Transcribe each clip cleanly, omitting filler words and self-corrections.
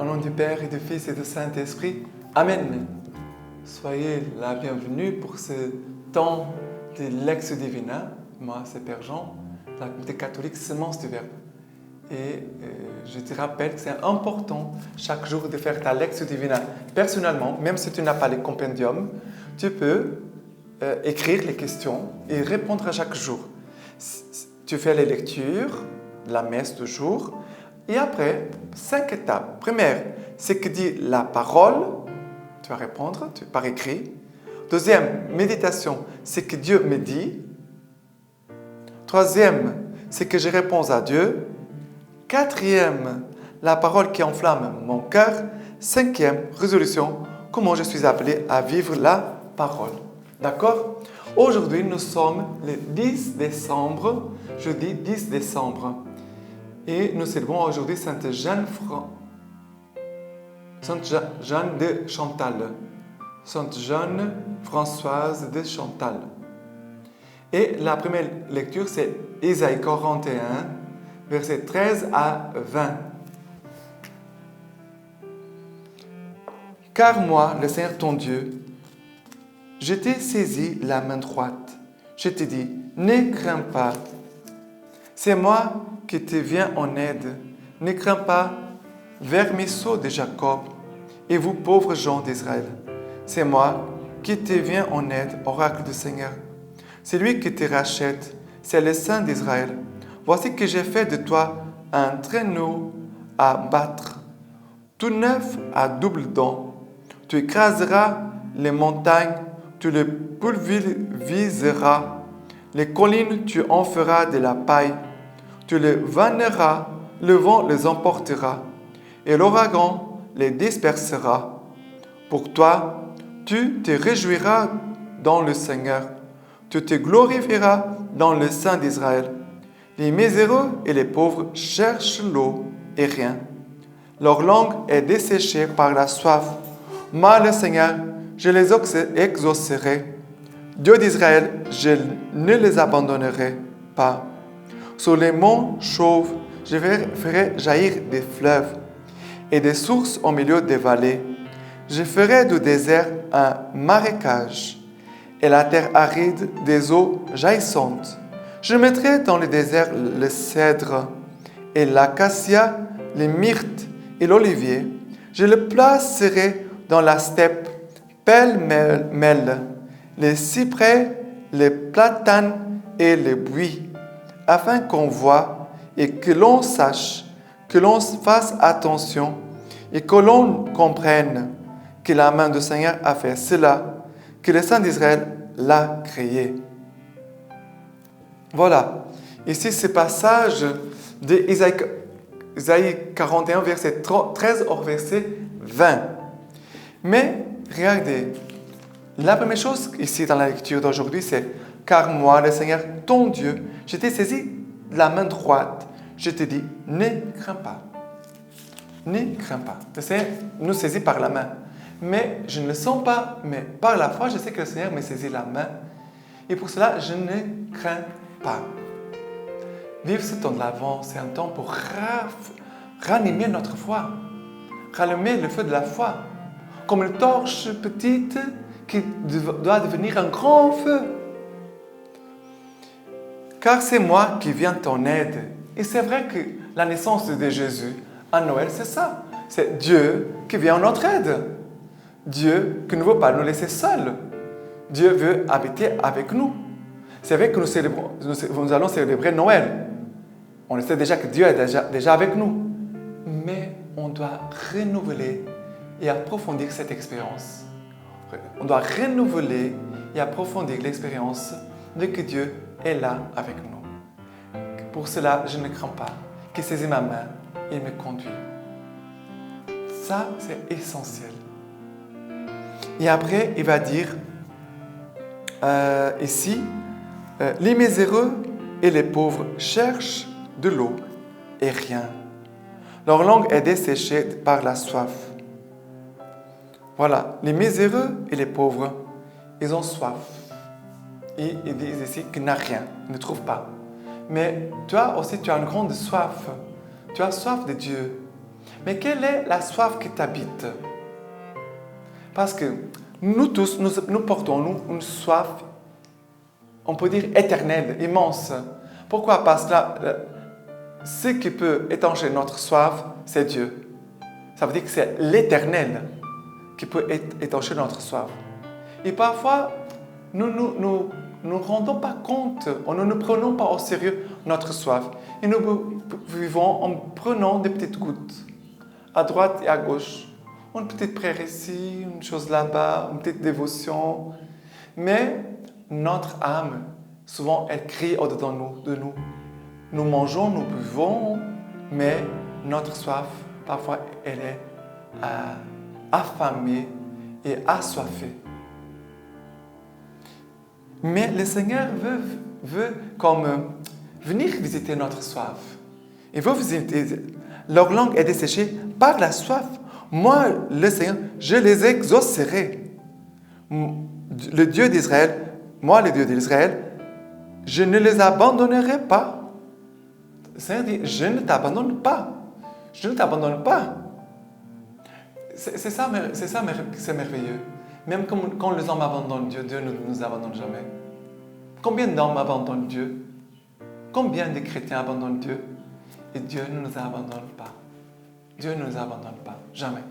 Au nom du Père et du Fils et du Saint-Esprit. Amen. Soyez la bienvenue pour ce temps de Lectio Divina. Moi, c'est Père Jean, la communauté catholique Semence du Verbe. Et je te rappelle que c'est important chaque jour de faire ta Lectio Divina personnellement, même si tu n'as pas les compendiums. Tu peux écrire les questions et répondre à chaque jour. Tu fais les lectures, la messe du jour, et après, 5 étapes. Première, c'est que dit la parole, tu vas répondre par écrit. Deuxième, méditation, c'est que Dieu me dit. Troisième, c'est que je réponds à Dieu. Quatrième, la parole qui enflamme mon cœur. Cinquième, résolution, comment je suis appelé à vivre la parole. D'accord? Aujourd'hui, nous sommes le 10 décembre, jeudi 10 décembre. Et nous célébrons aujourd'hui Sainte Jeanne de Chantal. Sainte Jeanne Françoise de Chantal. Et la première lecture, c'est Ésaïe 41, versets 13 à 20. Car moi, le Seigneur ton Dieu, je t'ai saisi la main droite. Je t'ai dit, ne crains pas. C'est moi qui te viens en aide. Ne crains pas, vermisseau de Jacob, et vous pauvres gens d'Israël. C'est moi qui te viens en aide, oracle du Seigneur. C'est lui qui te rachète, c'est le Saint d'Israël. Voici que j'ai fait de toi un traîneau à battre, tout neuf à double dent. Tu écraseras les montagnes, tu les pulvériseras. Les collines, tu en feras de la paille. Tu les vanneras, le vent les emportera, et l'ouragan les dispersera. Pour toi, tu te réjouiras dans le Seigneur. Tu te glorifieras dans le Saint d'Israël. Les miséreux et les pauvres cherchent l'eau et rien. Leur langue est desséchée par la soif. Moi, le Seigneur, je les exaucerai. Dieu d'Israël, je ne les abandonnerai pas. Sur les monts chauves, je ferai jaillir des fleuves et des sources au milieu des vallées. Je ferai du désert un marécage et la terre aride des eaux jaillissantes. Je mettrai dans le désert le cèdre et l'acacia, les myrtes et l'olivier. Je le placerai dans la steppe, pêle-mêle, les cyprès, les platanes et les buis, afin qu'on voie et que l'on sache, que l'on fasse attention et que l'on comprenne que la main du Seigneur a fait cela, que le Saint d'Israël l'a créé. Voilà. Ici, ce passage d'Ésaïe 41, verset 13 au verset 20. Mais, regardez, la première chose ici dans la lecture d'aujourd'hui, c'est « Car moi, le Seigneur, ton Dieu, je t'ai saisi de la main droite. Je te dis, ne crains pas. Ne crains pas. » Le Seigneur nous saisit par la main. Mais je ne le sens pas, mais par la foi, je sais que le Seigneur me saisit la main. Et pour cela, je ne crains pas. Vivre ce temps de l'Avent, c'est un temps pour ranimer notre foi. Rallumer le feu de la foi. Comme une torche petite qui doit devenir un grand feu. Car c'est moi qui viens ton aide. Et c'est vrai que la naissance de Jésus à Noël, c'est ça. C'est Dieu qui vient en notre aide. Dieu qui ne veut pas nous laisser seuls. Dieu veut habiter avec nous. C'est vrai que nous allons célébrer Noël. On sait déjà que Dieu est déjà avec nous. Mais on doit renouveler et approfondir cette expérience. On doit renouveler et approfondir l'expérience de que Dieu est là avec nous. Pour cela, je ne crains pas qu'il saisit ma main et me conduit. Ça, c'est essentiel. Et après, il va dire ici, les miséreux et les pauvres cherchent de l'eau et rien. Leur langue est desséchée par la soif. Voilà, les miséreux et les pauvres, ils ont soif. Et ils disent ici qu'ils n'ont rien, ils ne trouvent pas. Mais toi aussi, tu as une grande soif. Tu as soif de Dieu. Mais quelle est la soif qui t'habite? Parce que nous tous, nous portons une soif, on peut dire éternelle, immense. Pourquoi? Parce que ce qui peut étancher notre soif, c'est Dieu. Ça veut dire que c'est l'Éternel qui peut étancher notre soif. Et parfois, nous ne rendons pas compte, nous ne prenons pas au sérieux notre soif. Et nous vivons en prenant des petites gouttes, à droite et à gauche. Une petite prière ici, une chose là-bas, une petite dévotion. Mais notre âme, souvent, elle crie au-dedans de nous. Nous mangeons, nous buvons, mais notre soif, parfois, elle est affamée et assoiffée. Mais le Seigneur veut comme venir visiter notre soif. Il veut visiter. Leur langue est desséchée par la soif. Moi, le Seigneur, je les exaucerai. Le Dieu d'Israël, moi, le Dieu d'Israël, je ne les abandonnerai pas. Le Seigneur dit, je ne t'abandonne pas. Je ne t'abandonne pas. C'est ça, c'est merveilleux. Même quand les hommes abandonnent Dieu, Dieu ne nous abandonne jamais. Combien d'hommes abandonnent Dieu? Combien de chrétiens abandonnent Dieu? Et Dieu ne nous abandonne pas. Dieu ne nous abandonne pas, jamais.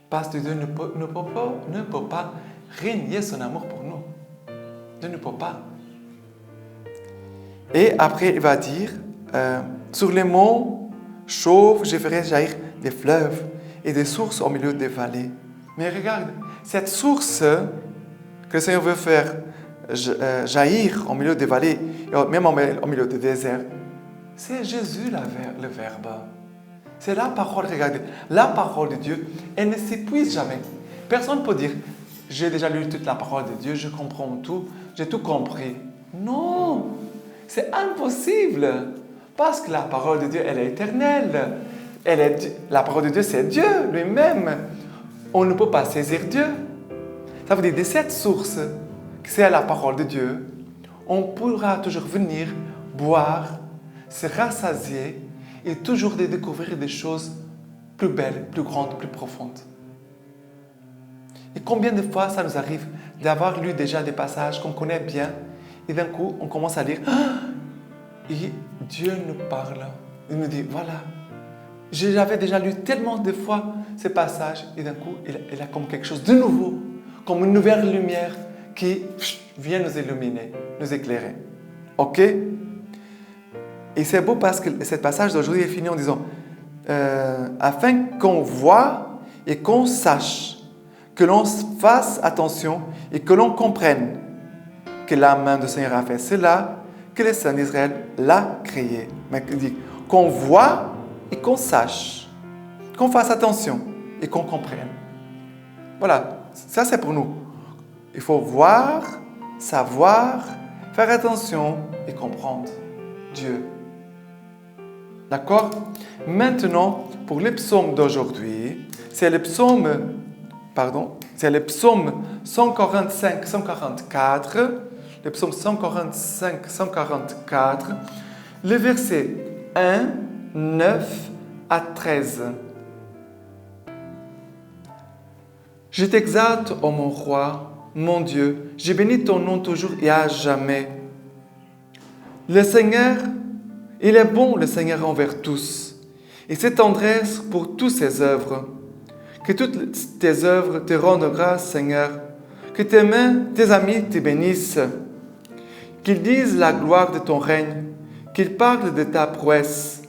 Parce que Dieu ne peut pas régner son amour pour nous. Dieu ne peut pas. Et après, il va dire, sur les monts chauves, je ferai jaillir des fleuves et des sources au milieu des vallées. Mais regarde, cette source que le Seigneur veut faire jaillir au milieu des vallées, et même au milieu des déserts, c'est Jésus le Verbe. C'est la parole, regardez, la parole de Dieu, elle ne s'épuise jamais. Personne ne peut dire, j'ai déjà lu toute la parole de Dieu, je comprends tout, j'ai tout compris. Non, c'est impossible, parce que la parole de Dieu, elle est éternelle. La parole de Dieu, c'est Dieu lui-même. On ne peut pas saisir Dieu. Ça veut dire, de cette source, que c'est la parole de Dieu, on pourra toujours venir boire, se rassasier et toujours découvrir des choses plus belles, plus grandes, plus profondes. Et combien de fois ça nous arrive d'avoir lu déjà des passages qu'on connaît bien et d'un coup on commence à lire et Dieu nous parle. Il nous dit voilà, j'avais déjà lu tellement de fois ces passages et d'un coup il a comme quelque chose de nouveau, comme une nouvelle lumière qui vient nous illuminer, nous éclairer. Ok? Et c'est beau parce que ce passage d'aujourd'hui est fini en disant afin qu'on voit et qu'on sache, que l'on fasse attention et que l'on comprenne que la main du Seigneur a fait cela, que le Saint d'Israël l'a créé. Mais il dit qu'on voit et qu'on sache, qu'on fasse attention et qu'on comprenne. Voilà, ça c'est pour nous. Il faut voir, savoir, faire attention et comprendre Dieu. D'accord? Maintenant, pour le psaume d'aujourd'hui, c'est le psaume 145, 144, le psaume 145, 144, le verset 1, 9 à 13. Je t'exalte, ô mon roi, mon Dieu, je bénis ton nom toujours et à jamais. Le Seigneur, il est bon, le Seigneur envers tous, et ses tendresses pour toutes ses œuvres. Que toutes tes œuvres te rendent grâce, Seigneur. Que tes mains, tes amis te bénissent. Qu'ils disent la gloire de ton règne, qu'ils parlent de ta prouesse,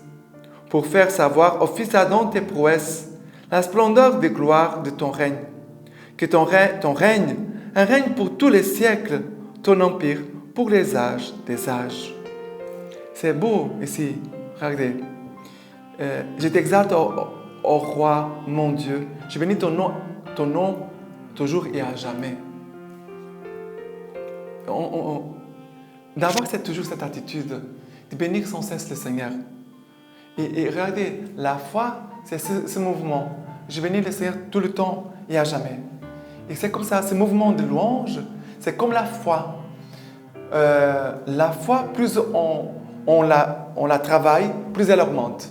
pour faire savoir aux fils d'Adam tes prouesses, la splendeur des gloires de ton règne. Que ton règne, un règne pour tous les siècles, ton empire pour les âges des âges. C'est beau ici, regardez. Je t'exalte, ô roi, mon Dieu. Je bénis ton nom toujours et à jamais. D'avoir toujours cette attitude de bénir sans cesse le Seigneur. Et regardez, la foi, c'est ce mouvement. Je bénis le Seigneur tout le temps et à jamais. Et c'est comme ça, ce mouvement de louange, c'est comme la foi. La foi, plus on la travaille, plus elle augmente.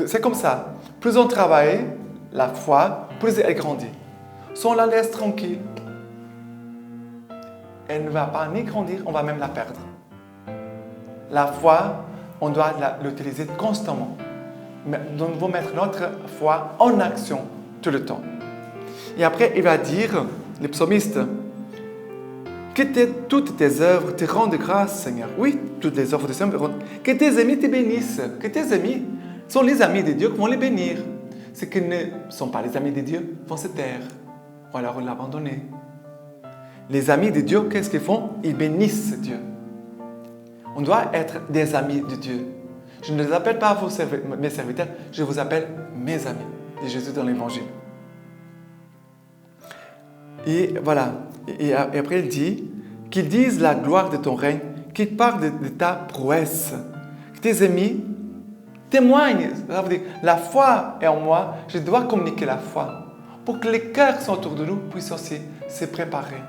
C'est comme ça. Plus on travaille la foi, plus elle grandit. Si on la laisse tranquille, elle ne va pas ni grandir, on va même la perdre. La foi, on doit l'utiliser constamment. Mais nous devons mettre notre foi en action tout le temps. Et après, il va dire, le psalmiste, que toutes tes œuvres te rendent grâce, Seigneur. Oui, toutes les œuvres de Seigneur. Que tes amis te bénissent. Que tes amis sont les amis de Dieu qui vont les bénir. Ceux qui ne sont pas les amis de Dieu vont se taire. Ou alors l'abandonner. Les amis de Dieu, qu'est-ce qu'ils font? Ils bénissent Dieu. On doit être des amis de Dieu. Je ne les appelle pas mes serviteurs, je vous appelle mes amis, dit Jésus dans l'Évangile. Et voilà. Et après, il dit qu'ils disent la gloire de ton règne, qu'ils parlent de ta prouesse, que tes amis témoignent. Ça veut dire, la foi est en moi, je dois communiquer la foi pour que les cœurs qui sont autour de nous puissent aussi se préparer.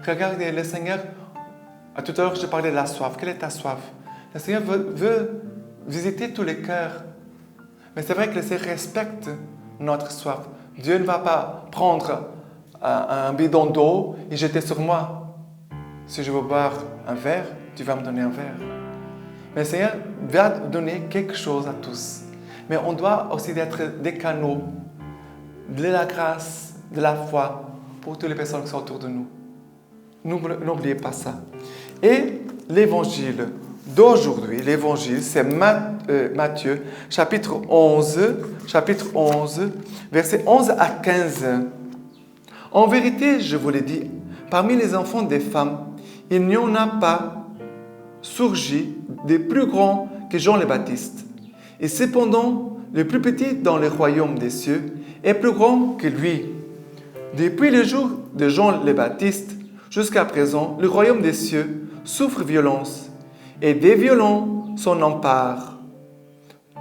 Regardez, le Seigneur, tout à l'heure, je parlais de la soif. Quelle est ta soif? Le Seigneur veut visiter tous les cœurs. Mais c'est vrai que le Seigneur respecte notre soif. Dieu ne va pas prendre un bidon d'eau et jeter sur moi. Si je veux boire un verre, tu vas me donner un verre. Mais le Seigneur va donner quelque chose à tous. Mais on doit aussi être des canaux de la grâce, de la foi pour toutes les personnes qui sont autour de nous. N'oubliez pas ça. Et l'évangile d'aujourd'hui, l'évangile, c'est Matthieu, chapitre 11, versets 11 à 15. En vérité, je vous l'ai dit, parmi les enfants des femmes, il n'y en a pas surgi de plus grands que Jean le Baptiste. Et cependant, le plus petit dans le royaume des cieux est plus grand que lui. Depuis le jour de Jean le Baptiste jusqu'à présent, le royaume des cieux souffre violence, et des violents s'en emparent.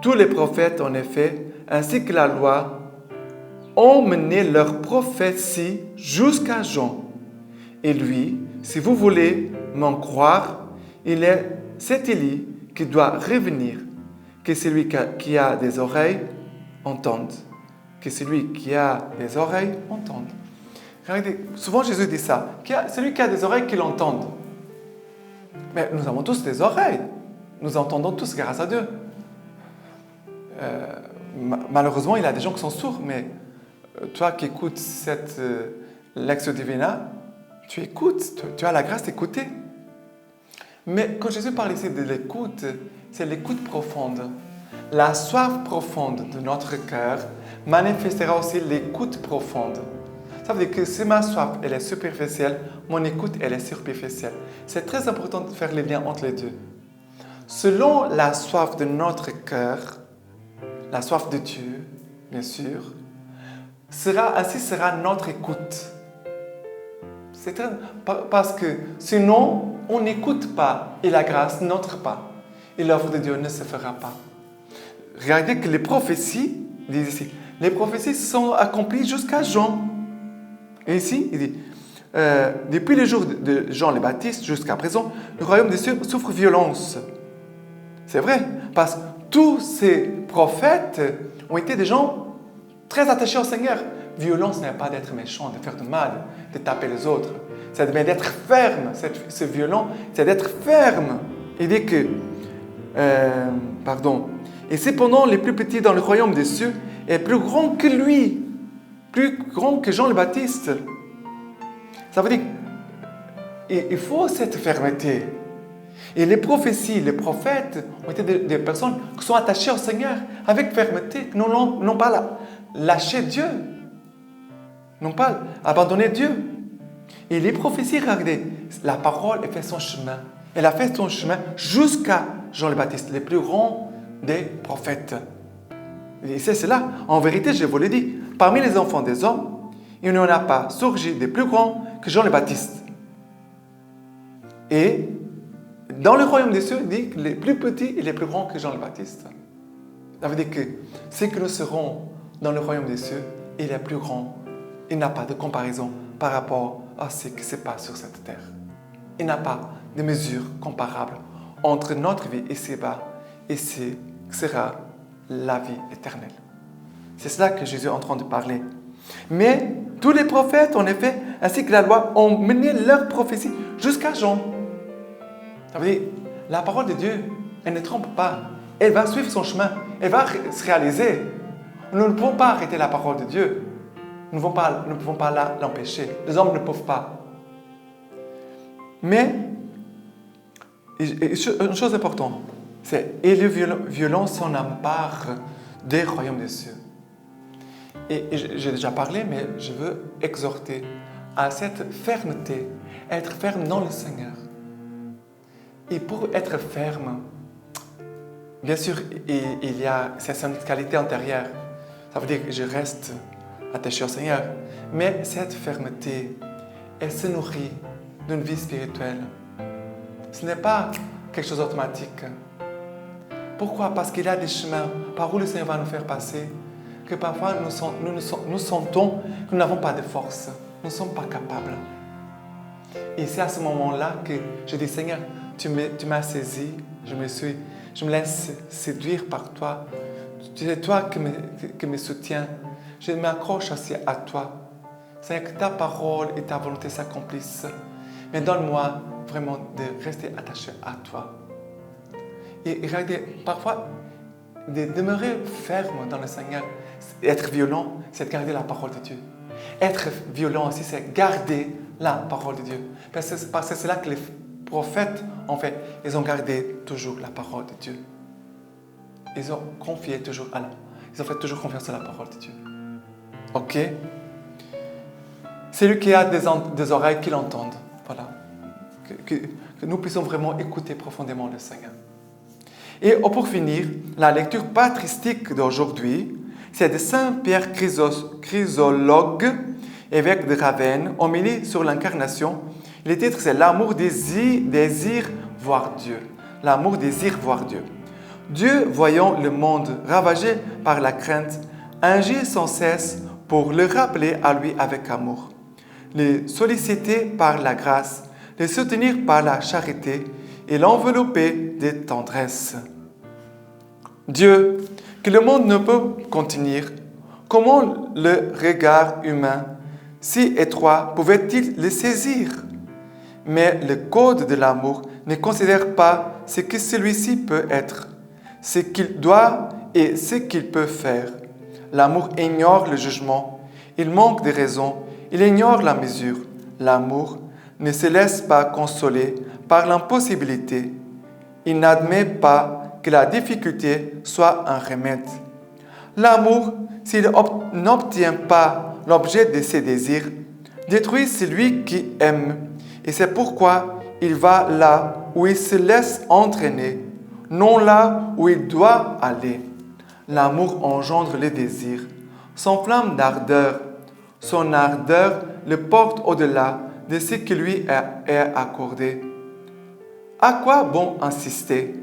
Tous les prophètes, en effet, ainsi que la loi, ont mené leur prophétie jusqu'à Jean. Et lui, si vous voulez m'en croire, il est cet Élie qui doit revenir. Que celui qui a des oreilles entende. Que celui qui a des oreilles entende. Regardez, souvent Jésus dit ça. Celui qui a des oreilles, qu'il entende. Mais nous avons tous des oreilles. Nous entendons tous grâce à Dieu. Malheureusement, il y a des gens qui sont sourds, mais toi qui écoutes cette Lectio Divina, tu écoutes, tu as la grâce d'écouter. Mais quand Jésus parle ici de l'écoute, c'est l'écoute profonde. La soif profonde de notre cœur manifestera aussi l'écoute profonde. Ça veut dire que si ma soif elle est superficielle, mon écoute elle est superficielle. C'est très important de faire les liens entre les deux. Selon la soif de notre cœur, la soif de Dieu, bien sûr, ainsi sera notre écoute. Parce que sinon, on n'écoute pas et la grâce n'entre pas. Et l'œuvre de Dieu ne se fera pas. Regardez que les prophéties, il dit ici, les prophéties sont accomplies jusqu'à Jean. Et ici, il dit, depuis le jour de Jean le Baptiste jusqu'à présent, le royaume des cieux souffre violence. C'est vrai, parce que tous ces prophètes ont été des gens très attachés au Seigneur. Violence n'est pas d'être méchant, de faire du mal, de taper les autres. C'est d'être ferme. Ce violent, c'est d'être ferme. Il dit que, et cependant, les plus petits dans le royaume des cieux est plus grand que lui, plus grand que Jean le Baptiste. Ça veut dire qu'il faut cette fermeté. Et les prophéties, les prophètes ont été des personnes qui sont attachées au Seigneur avec fermeté, qui n'ont pas lâché Dieu, n'ont pas abandonné Dieu. Et les prophéties, regardez, la parole a fait son chemin. Elle a fait son chemin jusqu'à Jean le Baptiste, le plus grand des prophètes. Et c'est cela. En vérité, je vous l'ai dit, parmi les enfants des hommes, il n'y en a pas surgi de plus grand que Jean le Baptiste. Et dans le royaume des cieux, il dit que les plus petits et les plus grands que Jean le Baptiste. Ça veut dire que ce que nous serons dans le royaume des cieux, il est plus grand. Il n'a pas de comparaison par rapport à ce qui se passe sur cette terre. Il n'a pas de mesure comparable entre notre vie ici-bas et ce qui sera la vie éternelle. C'est cela que Jésus est en train de parler. Mais tous les prophètes, en effet, ainsi que la loi, ont mené leur prophétie jusqu'à Jean. Ça veut dire, la parole de Dieu, elle ne trompe pas. Elle va suivre son chemin. Elle va se réaliser. Nous ne pouvons pas arrêter la parole de Dieu. Nous ne pouvons pas l'empêcher. Les hommes ne peuvent pas. Mais, une chose importante, c'est « Et le violent s'en empare des royaumes des cieux ». Et j'ai déjà parlé, mais je veux exhorter à cette fermeté, être ferme dans le Seigneur. Et pour être ferme, bien sûr, il y a cette qualité intérieure. Ça veut dire que je reste attaché au Seigneur. Mais cette fermeté, elle se nourrit d'une vie spirituelle. Ce n'est pas quelque chose d'automatique. Pourquoi? Parce qu'il y a des chemins par où le Seigneur va nous faire passer, que parfois nous sentons que nous n'avons pas de force. Nous ne sommes pas capables. Et c'est à ce moment-là que je dis, Seigneur, tu m'as saisi, je me laisse séduire par toi. C'est toi qui me soutiens. Je m'accroche aussi à toi. Seigneur, que ta parole et ta volonté s'accomplissent. Mais donne-moi vraiment de rester attaché à toi. Et regardez, parfois, de demeurer ferme dans le Seigneur, être violent, c'est garder la parole de Dieu. Être violent aussi, c'est garder la parole de Dieu. Parce que c'est là que les prophètes, en fait, ils ont gardé toujours la parole de Dieu. Ils ont confié toujours à ils ont fait toujours confiance à la parole de Dieu. Ok? C'est lui qui a des oreilles qui l'entendent. Voilà. Que nous puissions vraiment écouter profondément le Seigneur. Et pour finir, la lecture patristique d'aujourd'hui, c'est de Saint Pierre Chrysologue, évêque de Ravenne, homélie sur l'incarnation. Le titre, c'est « L'amour désire voir Dieu ». L'amour désire voir Dieu. Dieu, voyant le monde ravagé par la crainte, agit sans cesse pour le rappeler à lui avec amour, le solliciter par la grâce, le soutenir par la charité et l'envelopper de tendresse. Dieu, que le monde ne peut contenir, comment le regard humain, si étroit, pouvait-il le saisir? Mais le code de l'amour ne considère pas ce que celui-ci peut être, ce qu'il doit et ce qu'il peut faire. L'amour ignore le jugement, il manque de raison, il ignore la mesure. L'amour ne se laisse pas consoler par l'impossibilité. Il n'admet pas que la difficulté soit un remède. L'amour, s'il n'obtient pas l'objet de ses désirs, détruit celui qui aime. Et c'est pourquoi il va là où il se laisse entraîner, non là où il doit aller. L'amour engendre le désir, s'enflamme d'ardeur. Son ardeur le porte au-delà de ce qui lui est accordé. À quoi bon insister?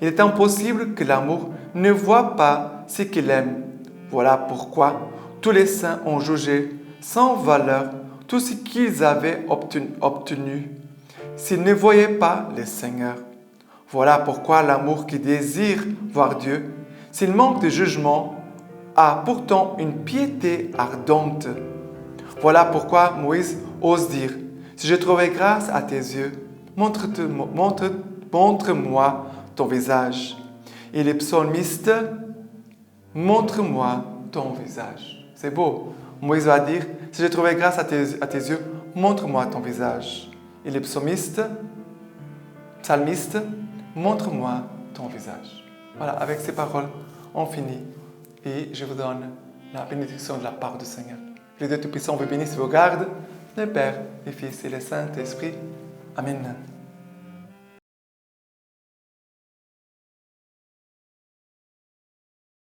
Il est impossible que l'amour ne voie pas ce qu'il aime. Voilà pourquoi tous les saints ont jugé sans valeur tout ce qu'ils avaient obtenu s'ils ne voyaient pas le Seigneur. Voilà pourquoi l'amour qui désire voir Dieu, s'il manque de jugement, a pourtant une piété ardente. Voilà pourquoi Moïse ose dire « Si j'ai trouvé grâce à tes yeux, montre-moi ton visage. » Et les psalmistes « Montre-moi ton visage. » C'est beau. Moïse va dire « Si j'ai trouvé grâce à tes yeux, montre-moi ton visage. » Et les psalmistes « Montre-moi ton visage. » Voilà, avec ces paroles, on finit. Et je vous donne la bénédiction de la part du Seigneur. Le Dieu Tout-Puissant vous bénisse et vous garde, le Père, le Fils et le Saint-Esprit. Amen.